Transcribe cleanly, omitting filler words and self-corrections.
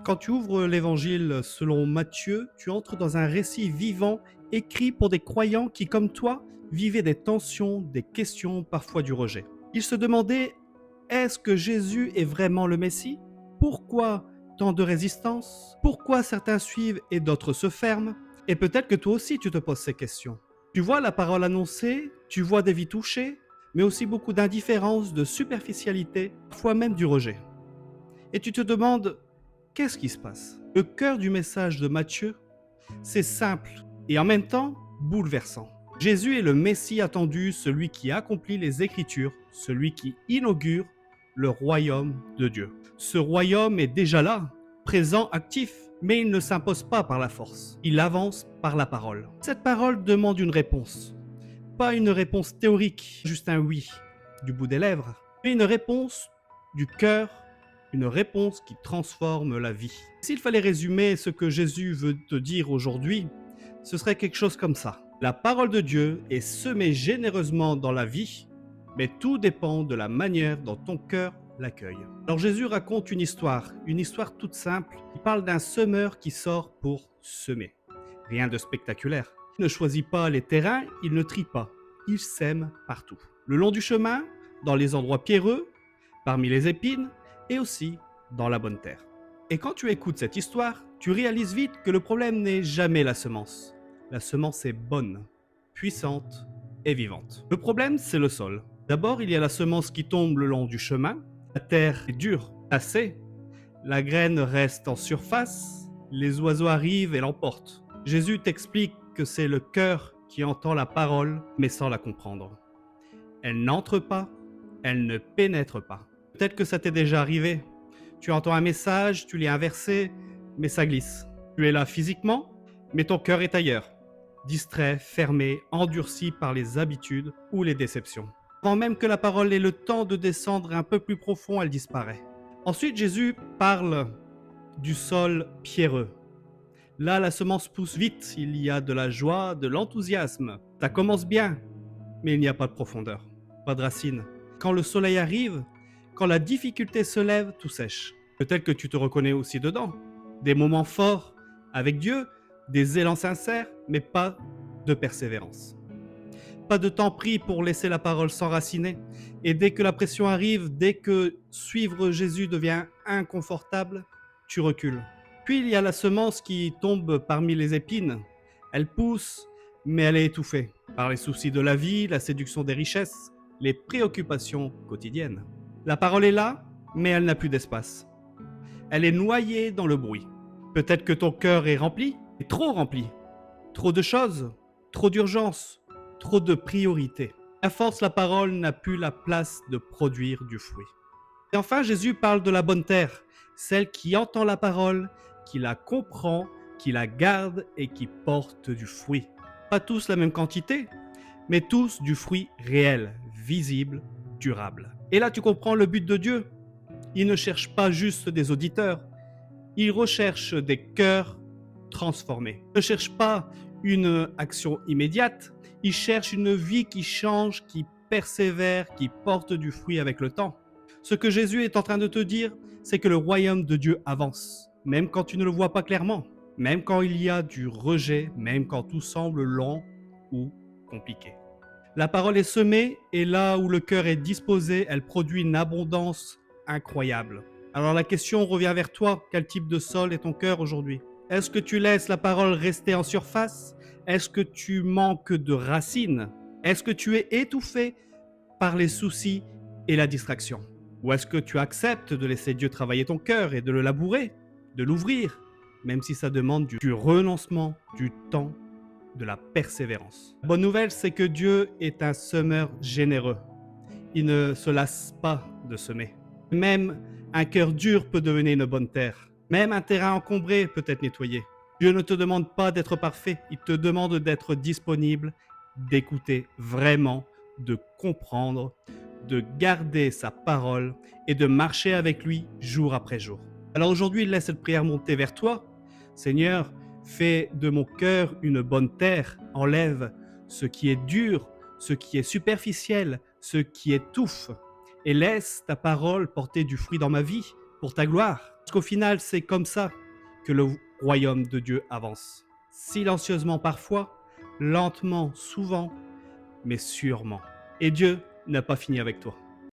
Quand tu ouvres l'évangile selon Matthieu, tu entres dans un récit vivant écrit pour des croyants qui, comme toi, vivaient des tensions, des questions, parfois du rejet. Ils se demandaient, est-ce que Jésus est vraiment le Messie? Pourquoi tant de résistance? Pourquoi certains suivent et d'autres se ferment? Et peut-être que toi aussi tu te poses ces questions. Tu vois la parole annoncée, tu vois des vies touchées, mais aussi beaucoup d'indifférence, de superficialité, parfois même du rejet. Et tu te demandes, qu'est-ce qui se passe? Le cœur du message de Matthieu, c'est simple et en même temps bouleversant. Jésus est le Messie attendu, celui qui accomplit les Écritures, celui qui inaugure le royaume de Dieu. Ce royaume est déjà là, présent, actif, mais il ne s'impose pas par la force. Il avance par la parole. Cette parole demande une réponse. Pas une réponse théorique, juste un oui du bout des lèvres, mais une réponse du cœur, une réponse qui transforme la vie. S'il fallait résumer ce que Jésus veut te dire aujourd'hui, ce serait quelque chose comme ça. La parole de Dieu est semée généreusement dans la vie, mais tout dépend de la manière dont ton cœur l'accueille. Alors Jésus raconte une histoire toute simple. Il parle d'un semeur qui sort pour semer. Rien de spectaculaire. Il ne choisit pas les terrains, il ne trie pas. Il sème partout. Le long du chemin, dans les endroits pierreux, parmi les épines, et aussi dans la bonne terre. Et quand tu écoutes cette histoire, tu réalises vite que le problème n'est jamais la semence. La semence est bonne, puissante et vivante. Le problème, c'est le sol. D'abord, il y a la semence qui tombe le long du chemin. La terre est dure, assez. La graine reste en surface. Les oiseaux arrivent et l'emportent. Jésus t'explique que c'est le cœur qui entend la parole, mais sans la comprendre. Elle n'entre pas, elle ne pénètre pas. Peut-être que ça t'est déjà arrivé. Tu entends un message, tu l'as inversé, mais ça glisse. Tu es là physiquement, mais ton cœur est ailleurs. Distrait, fermé, endurci par les habitudes ou les déceptions. Avant même que la parole ait le temps de descendre un peu plus profond, elle disparaît. Ensuite, Jésus parle du sol pierreux. Là, la semence pousse vite, il y a de la joie, de l'enthousiasme. Ça commence bien, mais il n'y a pas de profondeur, pas de racines. Quand le soleil arrive, quand la difficulté se lève, tout sèche. Peut-être que tu te reconnais aussi dedans. Des moments forts avec Dieu, des élans sincères, mais pas de persévérance. Pas de temps pris pour laisser la parole s'enraciner. Et dès que la pression arrive, dès que suivre Jésus devient inconfortable, tu recules. Puis il y a la semence qui tombe parmi les épines. Elle pousse, mais elle est étouffée par les soucis de la vie, la séduction des richesses, les préoccupations quotidiennes. La parole est là, mais elle n'a plus d'espace. Elle est noyée dans le bruit. Peut-être que ton cœur est rempli, trop rempli. Trop de choses, trop d'urgences, trop de priorités. À force, la parole n'a plus la place de produire du fruit. Et enfin, Jésus parle de la bonne terre, celle qui entend la parole, qui la comprend, qui la garde et qui porte du fruit. Pas tous la même quantité, mais tous du fruit réel, visible, durable. Et là, tu comprends le but de Dieu. Il ne cherche pas juste des auditeurs, il recherche des cœurs transformés. Il ne cherche pas une action immédiate, il cherche une vie qui change, qui persévère, qui porte du fruit avec le temps. Ce que Jésus est en train de te dire, c'est que le royaume de Dieu avance, même quand tu ne le vois pas clairement, même quand il y a du rejet, même quand tout semble long ou compliqué. La parole est semée et là où le cœur est disposé, elle produit une abondance incroyable. Alors la question revient vers toi, quel type de sol est ton cœur aujourd'hui? Est-ce que tu laisses la parole rester en surface? Est-ce que tu manques de racines? Est-ce que tu es étouffé par les soucis et la distraction? Ou est-ce que tu acceptes de laisser Dieu travailler ton cœur et de le labourer, de l'ouvrir, même si ça demande du renoncement, du temps, de la persévérance? La bonne nouvelle, c'est que Dieu est un semeur généreux. Il ne se lasse pas de semer. Même un cœur dur peut devenir une bonne terre. Même un terrain encombré peut être nettoyé. Dieu ne te demande pas d'être parfait, il te demande d'être disponible, d'écouter vraiment, de comprendre, de garder sa parole et de marcher avec lui jour après jour. Alors aujourd'hui, laisse cette prière monter vers toi. Seigneur, fais de mon cœur une bonne terre, enlève ce qui est dur, ce qui est superficiel, ce qui étouffe, et laisse ta parole porter du fruit dans ma vie, pour ta gloire. Parce qu'au final, c'est comme ça que le royaume de Dieu avance. Silencieusement parfois, lentement souvent, mais sûrement. Et Dieu n'a pas fini avec toi.